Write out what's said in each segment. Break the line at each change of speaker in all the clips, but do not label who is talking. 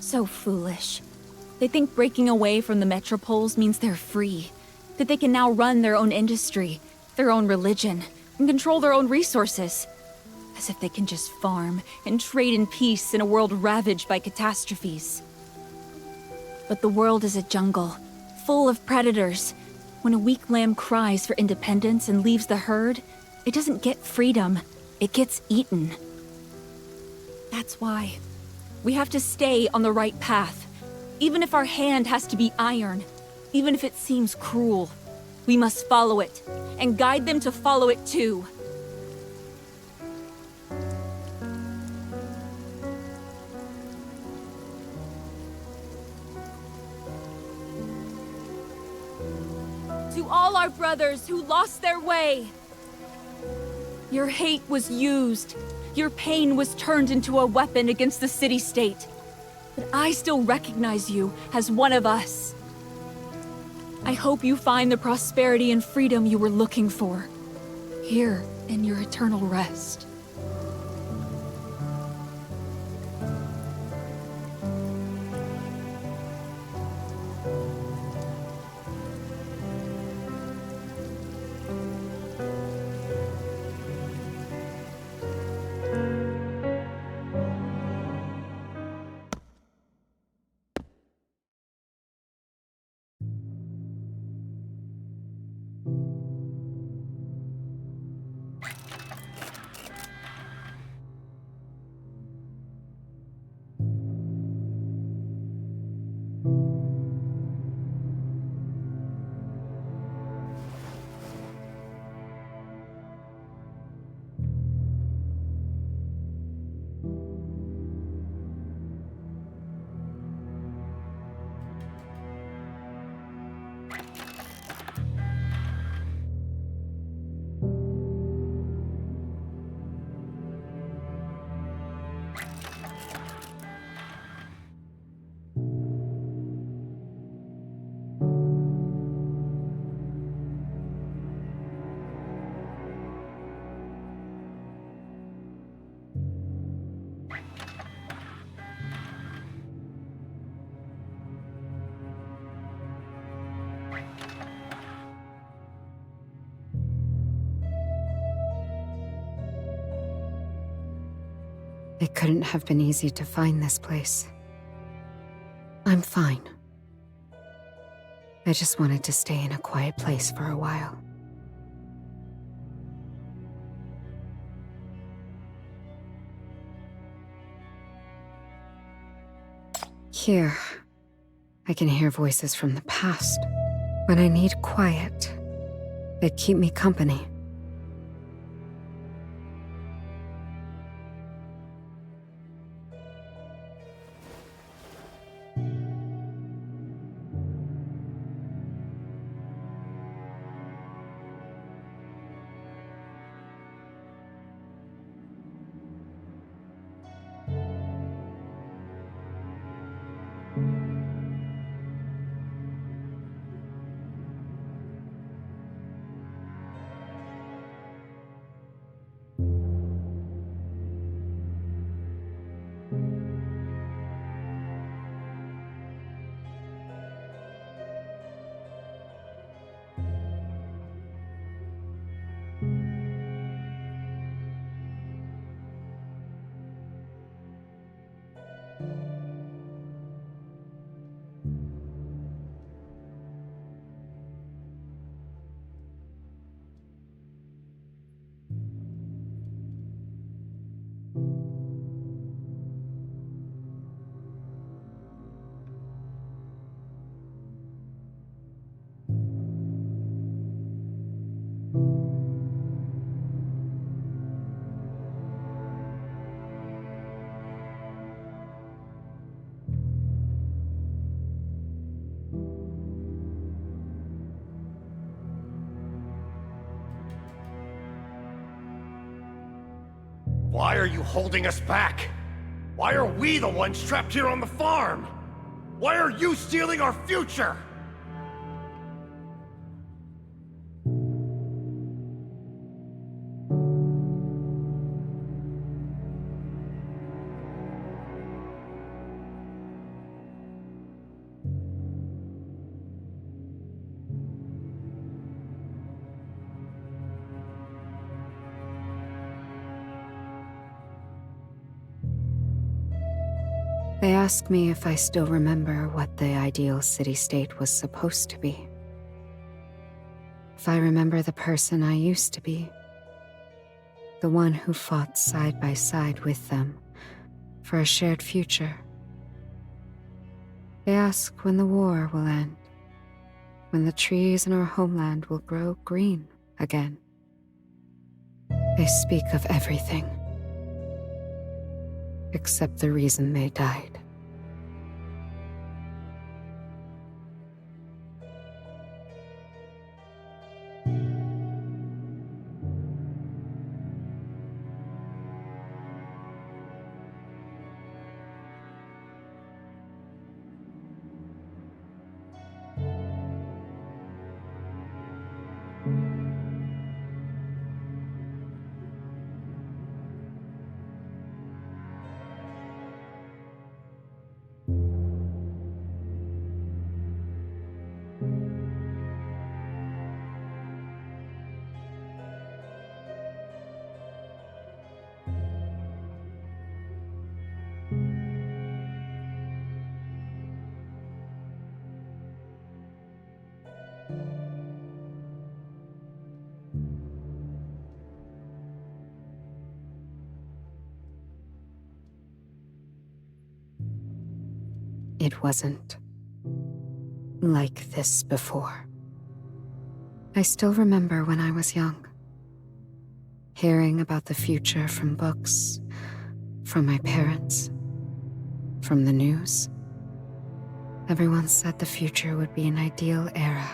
So foolish. They think breaking away from the metropoles means they're free. That they can now run their own industry, their own religion, and control their own resources. As if they can just farm and trade in peace in a world ravaged by catastrophes. But the world is a jungle, full of predators. When a weak lamb cries for independence and leaves the herd, it doesn't get freedom, it gets eaten. That's why we have to stay on the right path. Even if our hand has to be iron, even if it seems cruel, we must follow it, and guide them to follow it too. To all our brothers who lost their way, your hate was used. Your pain was turned into a weapon against the city-state. But I still recognize you as one of us. I hope you find the prosperity and freedom you were looking for, here in your eternal rest.
It couldn't have been easy to find this place. I'm fine. I just wanted to stay in a quiet place for a while. Here, I can hear voices from the past. When I need quiet, they keep me company.
Why are you holding us back? Why are we the ones trapped here on the farm? Why are you stealing our future?
They ask me if I still remember what the ideal city-state was supposed to be. If I remember the person I used to be. The one who fought side by side with them for a shared future. They ask when the war will end, when the trees in our homeland will grow green again. They speak of everything, except the reason they died. It wasn't like this before. I still remember when I was young, hearing about the future from books, from my parents, from the news. Everyone said the future would be an ideal era.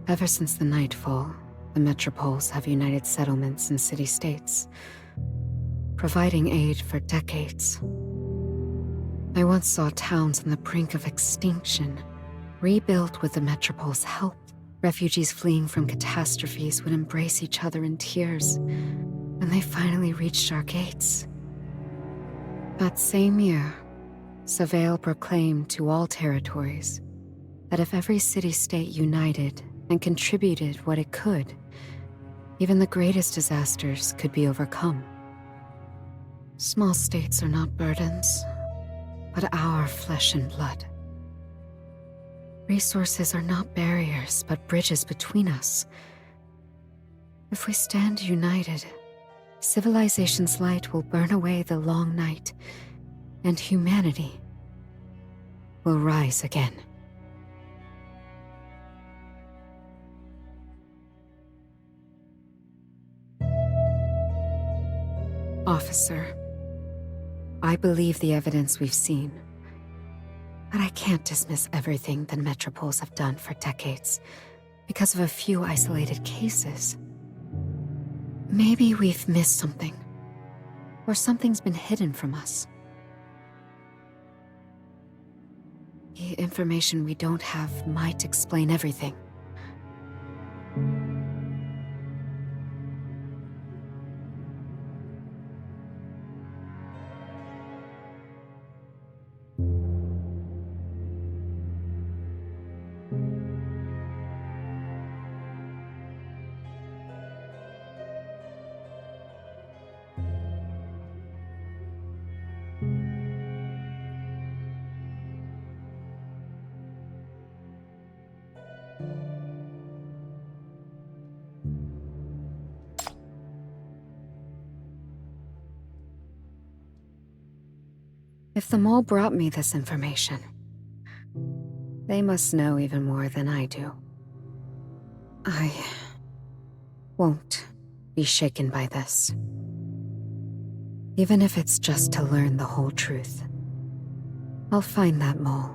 Ever since the Nightfall, the metropoles have united settlements and city-states, providing aid for decades. I once saw towns on the brink of extinction, rebuilt with the metropole's help. Refugees fleeing from catastrophes would embrace each other in tears, and they finally reached our gates. That same year, Savale proclaimed to all territories that if every city-state united and contributed what it could, even the greatest disasters could be overcome. Small states are not burdens, but our flesh and blood. Resources are not barriers, but bridges between us. If we stand united, civilization's light will burn away the long night, and humanity will rise again. Officer, I believe the evidence we've seen, but I can't dismiss everything the metropoles have done for decades because of a few isolated cases. Maybe we've missed something, or something's been hidden from us. The information we don't have might explain everything. If the mole brought me this information, they must know even more than I do. I won't be shaken by this. Even if it's just to learn the whole truth. I'll find that mole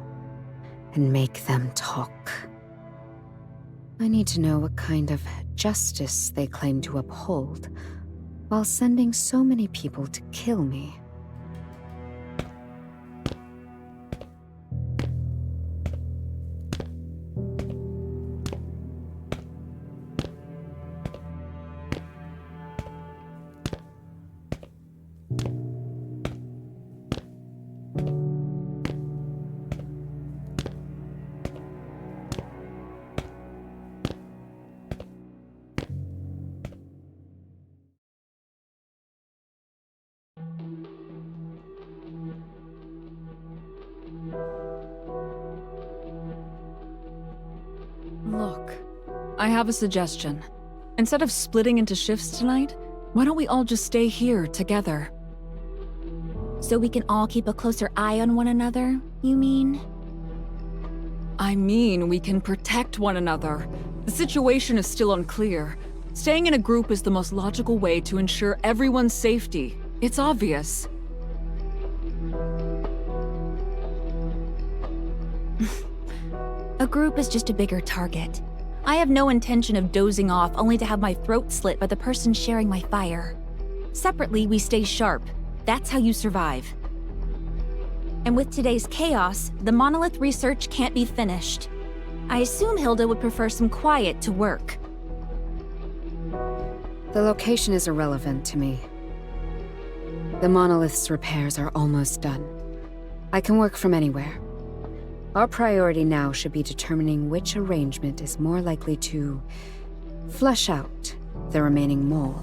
and make them talk. I need to know what kind of justice they claim to uphold while sending so many people to kill me.
have a suggestion. Instead of splitting into shifts tonight, why don't we all just stay here together?
So we can all keep a closer eye on one another, you mean?
I mean, we can protect one another. The situation is still unclear. Staying in a group is the most logical way to ensure everyone's safety. It's obvious.
A group is just a bigger target. I have no intention of dozing off only to have my throat slit by the person sharing my fire. Separately, we stay sharp. That's how you survive. And with today's chaos, the monolith research can't be finished. I assume Hilda would prefer some quiet to work.
The location is irrelevant to me. The monolith's repairs are almost done. I can work from anywhere. Our priority now should be determining which arrangement is more likely to flush out the remaining mole.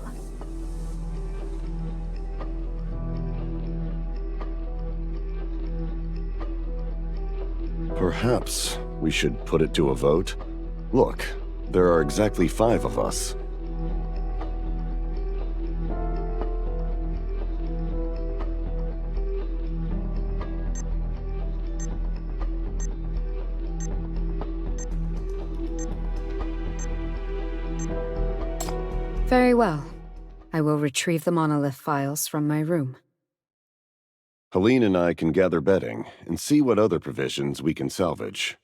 Perhaps we should put it to a vote? Look, there are exactly 5 of us.
Very well. I will retrieve the monolith files from my room.
Helene and I can gather bedding and see what other provisions we can salvage.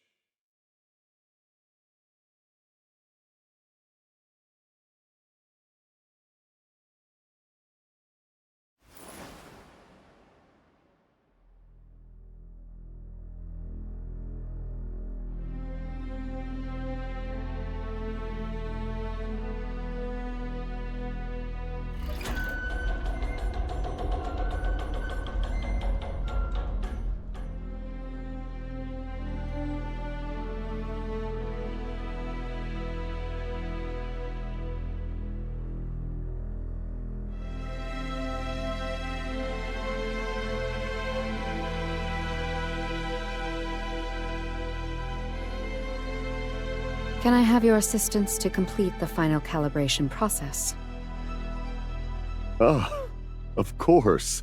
Can I have your assistance to complete the final calibration process?
Ah, of course.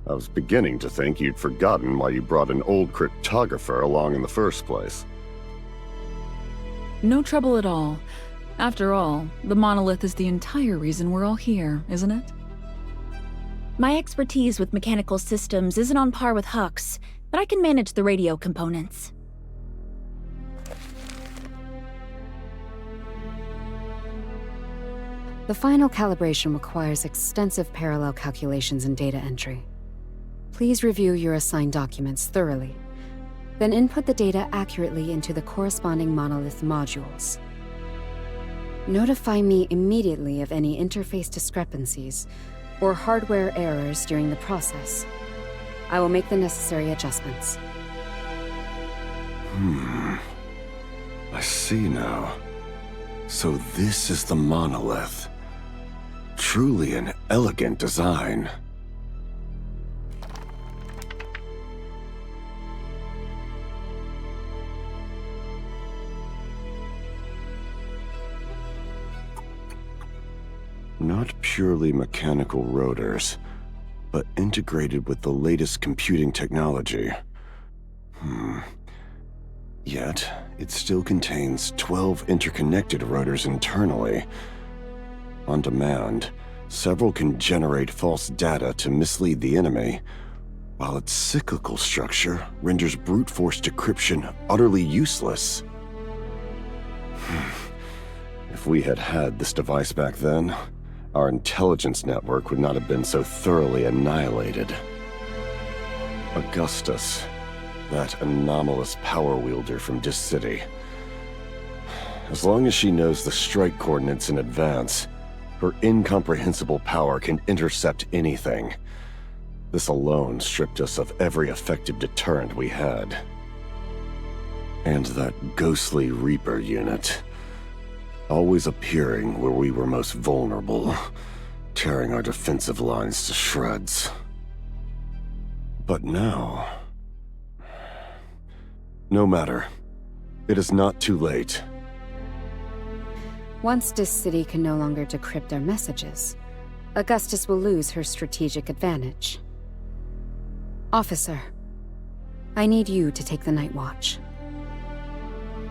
I was beginning to think you'd forgotten why you brought an old cryptographer along in the first place.
No trouble at all. After all, the monolith is the entire reason we're all here, isn't it?
My expertise with mechanical systems isn't on par with Huck's, but I can manage the radio components.
The final calibration requires extensive parallel calculations and data entry. Please review your assigned documents thoroughly, then input the data accurately into the corresponding monolith modules. Notify me immediately of any interface discrepancies or hardware errors during the process. I will make the necessary adjustments.
I see now. So this is the monolith. Truly an elegant design. Not purely mechanical rotors, but integrated with the latest computing technology. Yet, it still contains 12 interconnected rotors internally. On demand, several can generate false data to mislead the enemy, while its cyclical structure renders brute force decryption utterly useless. If we had had this device back then, our intelligence network would not have been so thoroughly annihilated. Augustus, that anomalous power wielder from Dis City. As long as she knows the strike coordinates in advance, her incomprehensible power can intercept anything. This alone stripped us of every effective deterrent we had. And that ghostly Reaper unit, always appearing where we were most vulnerable, tearing our defensive lines to shreds. But now... no matter. It is not too late.
Once this city can no longer decrypt our messages, Augustus will lose her strategic advantage. Officer, I need you to take the night watch.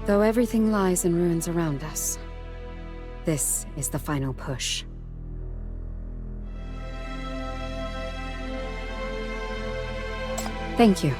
Though everything lies in ruins around us, this is the final push. Thank you.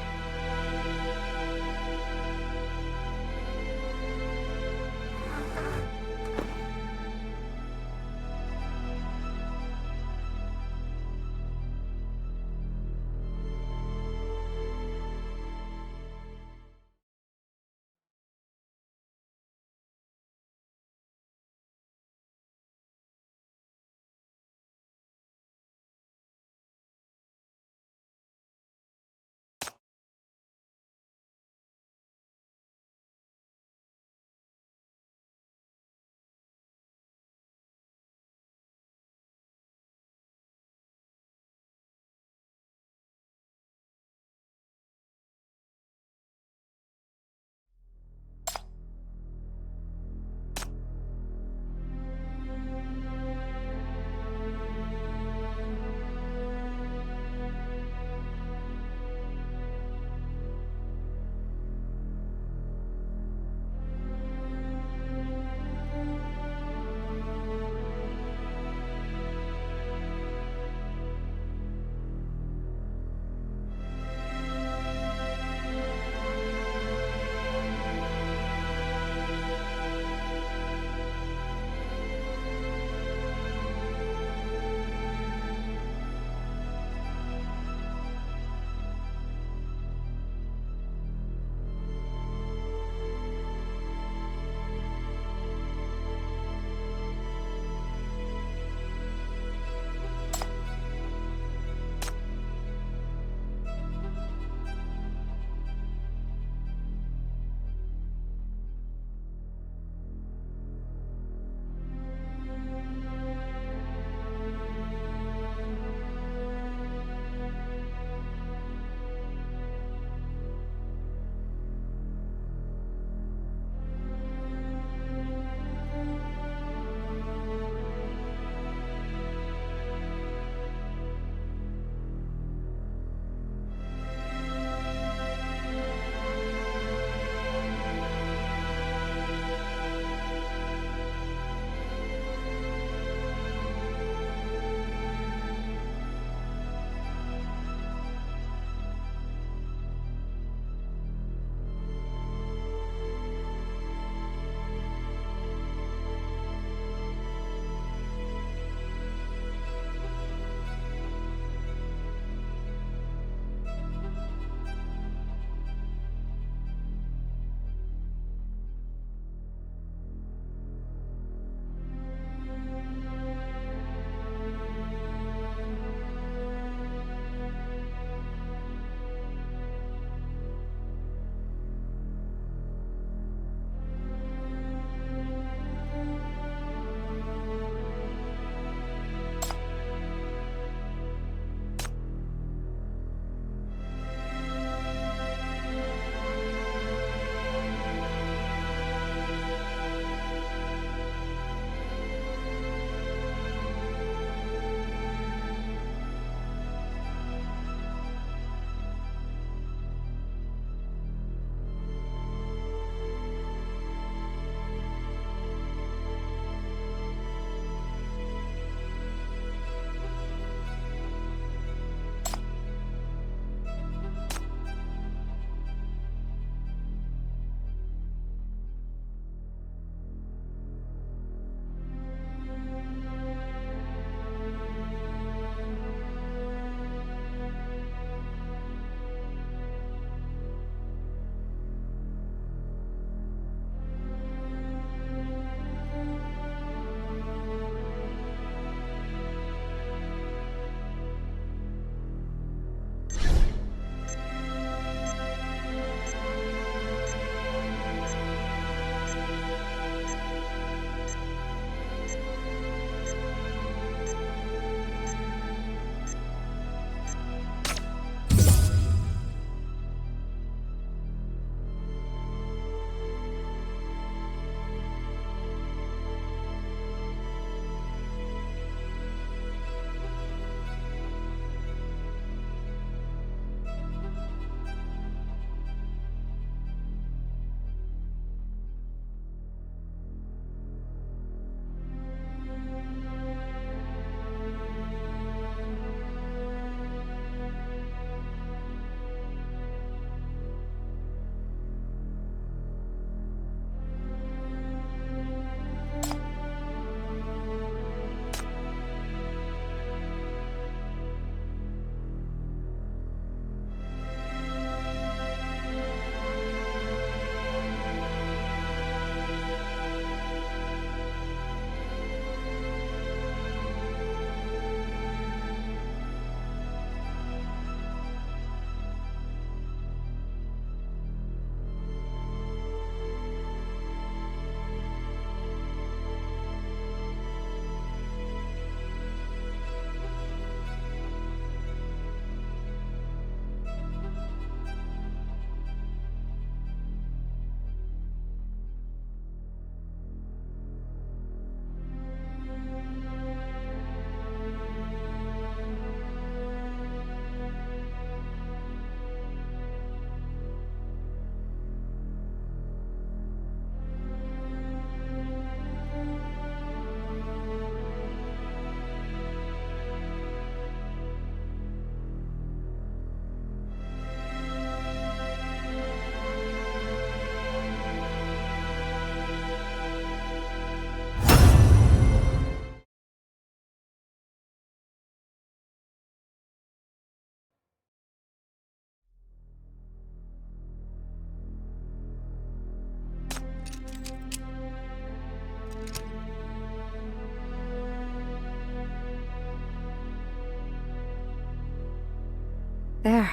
There.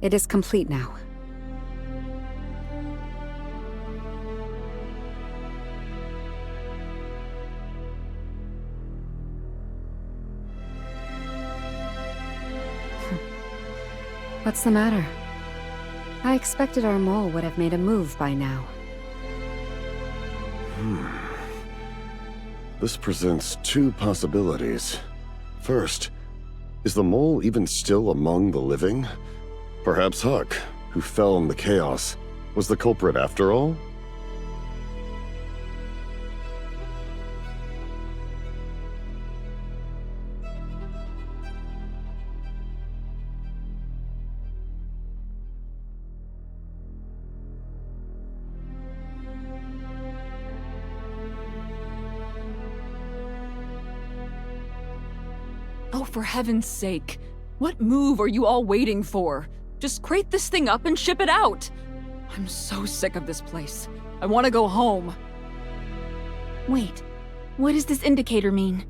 It is complete now. What's the matter? I expected our mole would have made a move by now.
This presents two possibilities. First, is the mole even still among the living? Perhaps Huck, who fell in the chaos, was the culprit after all?
Oh, for heaven's sake. What move are you all waiting for? Just crate this thing up and ship it out! I'm so sick of this place. I want to go home.
Wait, what does this indicator mean?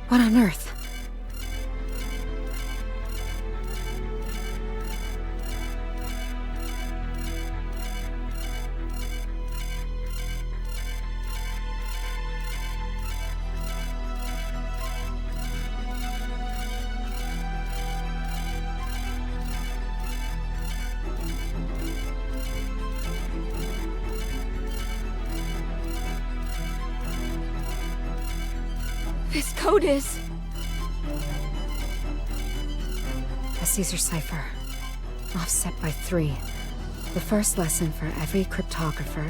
What on earth?
This code is...
A Caesar cipher. Offset by 3. The first lesson for every cryptographer